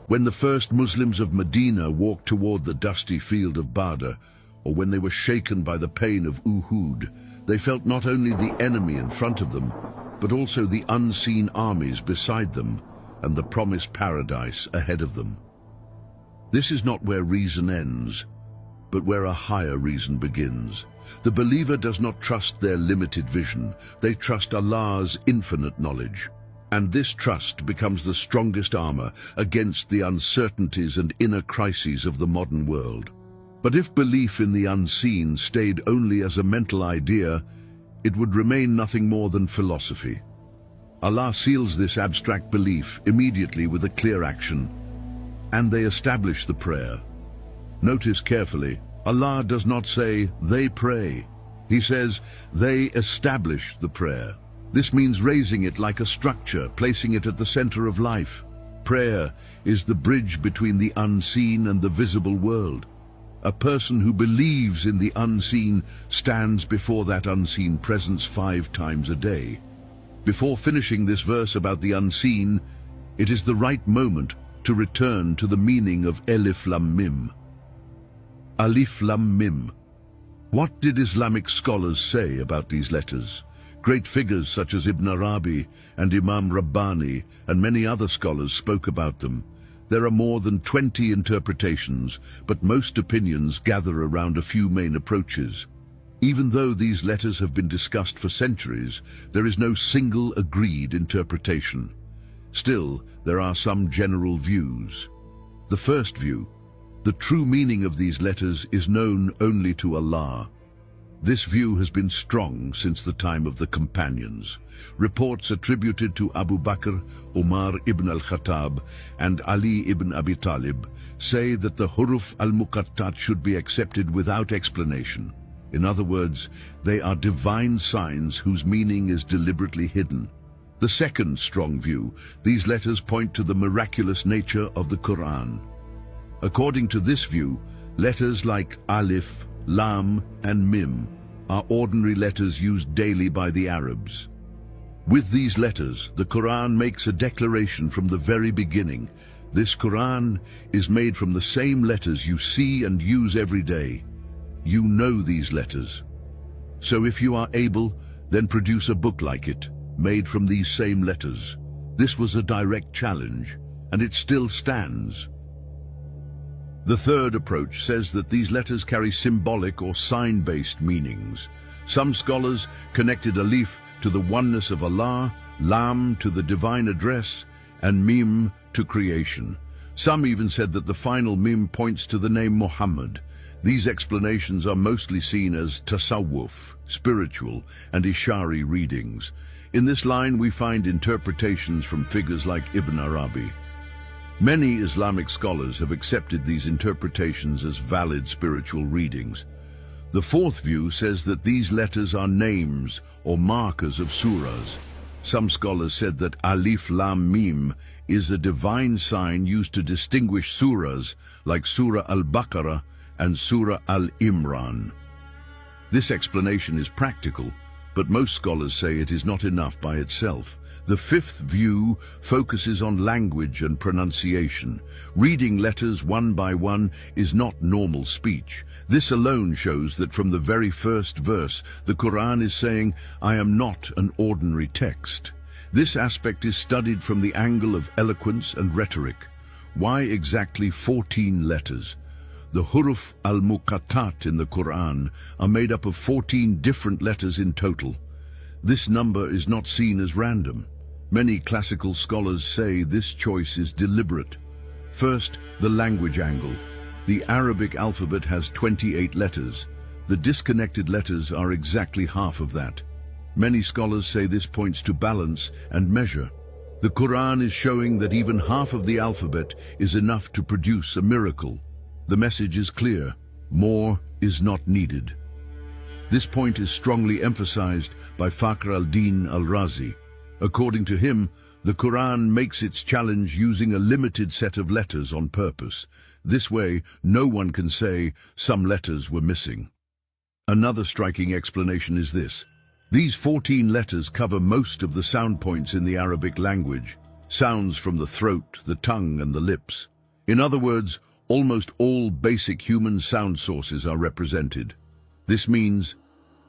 When the first Muslims of Medina walked toward the dusty field of Badr, or when they were shaken by the pain of Uhud, they felt not only the enemy in front of them, but also the unseen armies beside them and the promised paradise ahead of them. This is not where reason ends, but where a higher reason begins. The believer does not trust their limited vision, they trust Allah's infinite knowledge. And this trust becomes the strongest armor against the uncertainties and inner crises of the modern world. But if belief in the unseen stayed only as a mental idea, it would remain nothing more than philosophy. Allah seals this abstract belief immediately with a clear action, and they establish the prayer. Notice carefully, Allah does not say, they pray. He says, they establish the prayer. This means raising it like a structure, placing it at the center of life. Prayer is the bridge between the unseen and the visible world. A person who believes in the unseen stands before that unseen presence 5 times a day. Before finishing this verse about the unseen, it is the right moment to return to the meaning of Alif Lam Mim. Alif Lam Mim. What did Islamic scholars say about these letters? Great figures such as Ibn Arabi and Imam Rabbani and many other scholars spoke about them. There are more than 20 interpretations, but most opinions gather around a few main approaches. Even though these letters have been discussed for centuries, there is no single agreed interpretation. Still, there are some general views. The first view: the true meaning of these letters is known only to Allah. This view has been strong since the time of the companions. Reports attributed to Abu Bakr, Umar ibn al-Khattab, and Ali ibn Abi Talib say that the huruf al-muqattat should be accepted without explanation. In other words, they are divine signs whose meaning is deliberately hidden. The second strong view: these letters point to the miraculous nature of the Quran. According to this view, letters like Alif, Lam, and Mim are ordinary letters used daily by the Arabs. With these letters, the Quran makes a declaration from the very beginning. This Quran is made from the same letters you see and use every day. You know these letters. So if you are able, then produce a book like it, made from these same letters. This was a direct challenge, and it still stands. The third approach says that these letters carry symbolic or sign-based meanings. Some scholars connected Alif to the oneness of Allah, Lam to the divine address, and Mim to creation. Some even said that the final Mim points to the name Muhammad. These explanations are mostly seen as tasawwuf, spiritual, and ishari readings. In this line we find interpretations from figures like Ibn Arabi. Many Islamic scholars have accepted these interpretations as valid spiritual readings. The fourth view says that these letters are names or markers of surahs. Some scholars said that Alif Lam Mim is a divine sign used to distinguish surahs like Surah Al-Bekara and Surah Al-Imran. This explanation is practical, but most scholars say it is not enough by itself. The fifth view focuses on language and pronunciation. Reading letters one by one is not normal speech. This alone shows that from the very first verse, the Quran is saying, "I am not an ordinary text." This aspect is studied from the angle of eloquence and rhetoric. Why exactly 14 letters? The huruf al-muqattat in the Quran are made up of 14 different letters in total. This number is not seen as random. Many classical scholars say this choice is deliberate. First, the language angle. The Arabic alphabet has 28 letters. The disconnected letters are exactly half of that. Many scholars say this points to balance and measure. The Quran is showing that even half of the alphabet is enough to produce a miracle. The message is clear: more is not needed. This point is strongly emphasized by Fakhr al-Din al-Razi. According to him, the Quran makes its challenge using a limited set of letters on purpose. This way, no one can say some letters were missing. Another striking explanation is this: these 14 letters cover most of the sound points in the Arabic language, sounds from the throat, the tongue, and the lips. In other words, almost all basic human sound sources are represented. This means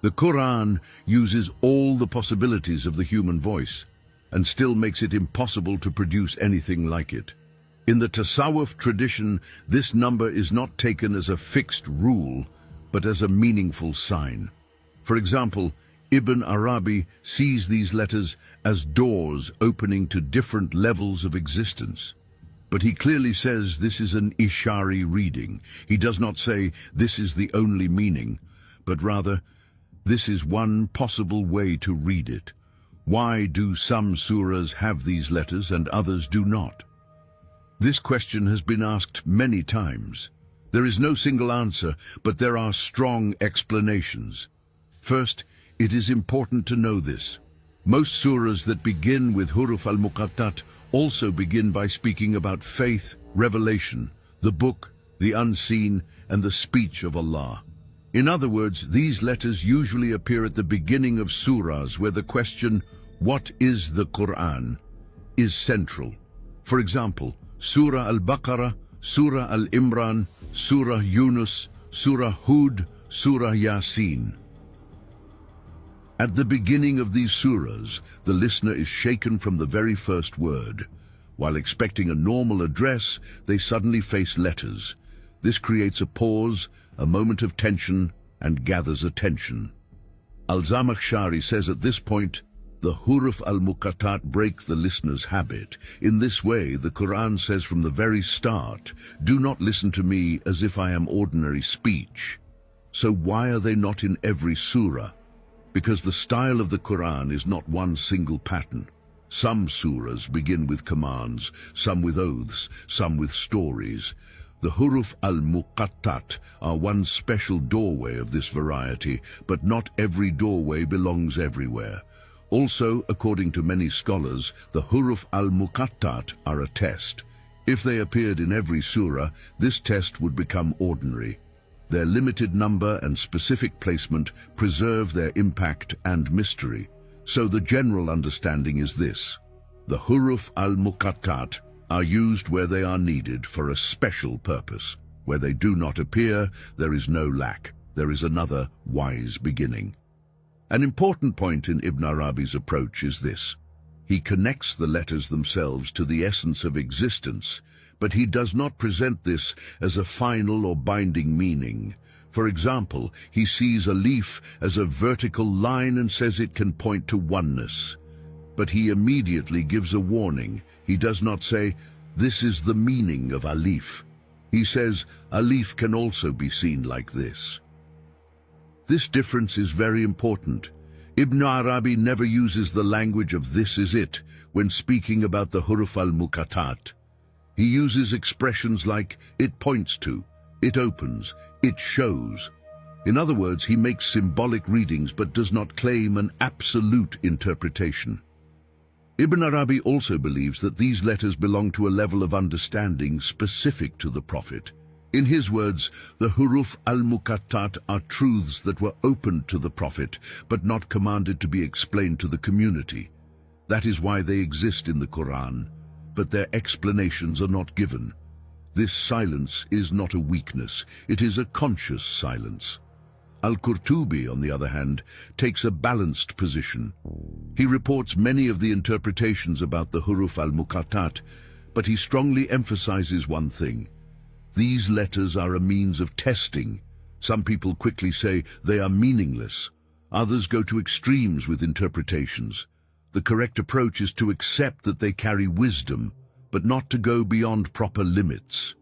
the Quran uses all the possibilities of the human voice and still makes it impossible to produce anything like it. In the Tasawwuf tradition, this number is not taken as a fixed rule, but as a meaningful sign. For example, Ibn Arabi sees these letters as doors opening to different levels of existence. But he clearly says this is an Ishari reading. He does not say this is the only meaning, but rather this is one possible way to read it. Why do some surahs have these letters and others do not? This question has been asked many times. There is no single answer, but there are strong explanations. First, it is important to know this. Most surahs that begin with huruf al-muqattat also begin by speaking about faith, revelation, the book, the unseen, and the speech of Allah. In other words, these letters usually appear at the beginning of surahs where the question, "What is the Quran?" is central. For example, Surah Al-Bekara, Surah Al-Imran, Surah Yunus, Surah Hud, Surah Yasin. At the beginning of these surahs, the listener is shaken from the very first word. While expecting a normal address, they suddenly face letters. This creates a pause, a moment of tension, and gathers attention. Al-Zamakhshari says at this point, the huruf al-muqattat break the listener's habit. In this way, the Quran says from the very start, "Do not listen to me as if I am ordinary speech." So why are they not in every surah? Because the style of the Quran is not one single pattern. Some surahs begin with commands, some with oaths, some with stories. The huruf al-muqattat are one special doorway of this variety, but not every doorway belongs everywhere. Also, according to many scholars, the huruf al-muqattat are a test. If they appeared in every surah, this test would become ordinary. Their limited number and specific placement preserve their impact and mystery. So the general understanding is this: the huruf al-muqattat are used where they are needed for a special purpose. Where they do not appear, there is no lack. There is another wise beginning. An important point in Ibn Arabi's approach is this: he connects the letters themselves to the essence of existence, but he does not present this as a final or binding meaning. For example, he sees a leaf as a vertical line and says it can point to oneness. But he immediately gives a warning. He does not say, "This is the meaning of alif." He says, "A leaf can also be seen like this." This difference is very important. Ibn Arabi never uses the language of "this is it" when speaking about the huruf al-muqattat. He uses expressions like "it points to," "it opens," "it shows." In other words, he makes symbolic readings but does not claim an absolute interpretation. Ibn Arabi also believes that these letters belong to a level of understanding specific to the Prophet. In his words, the huruf al-muqattat are truths that were opened to the Prophet, but not commanded to be explained to the community. That is why they exist in the Quran, but their explanations are not given. This silence is not a weakness, it is a conscious silence. Al-Qurtubi, on the other hand, takes a balanced position. He reports many of the interpretations about the huruf al-muqattat, but he strongly emphasizes one thing: these letters are a means of testing. Some people quickly say they are meaningless. Others go to extremes with interpretations. The correct approach is to accept that they carry wisdom, but not to go beyond proper limits.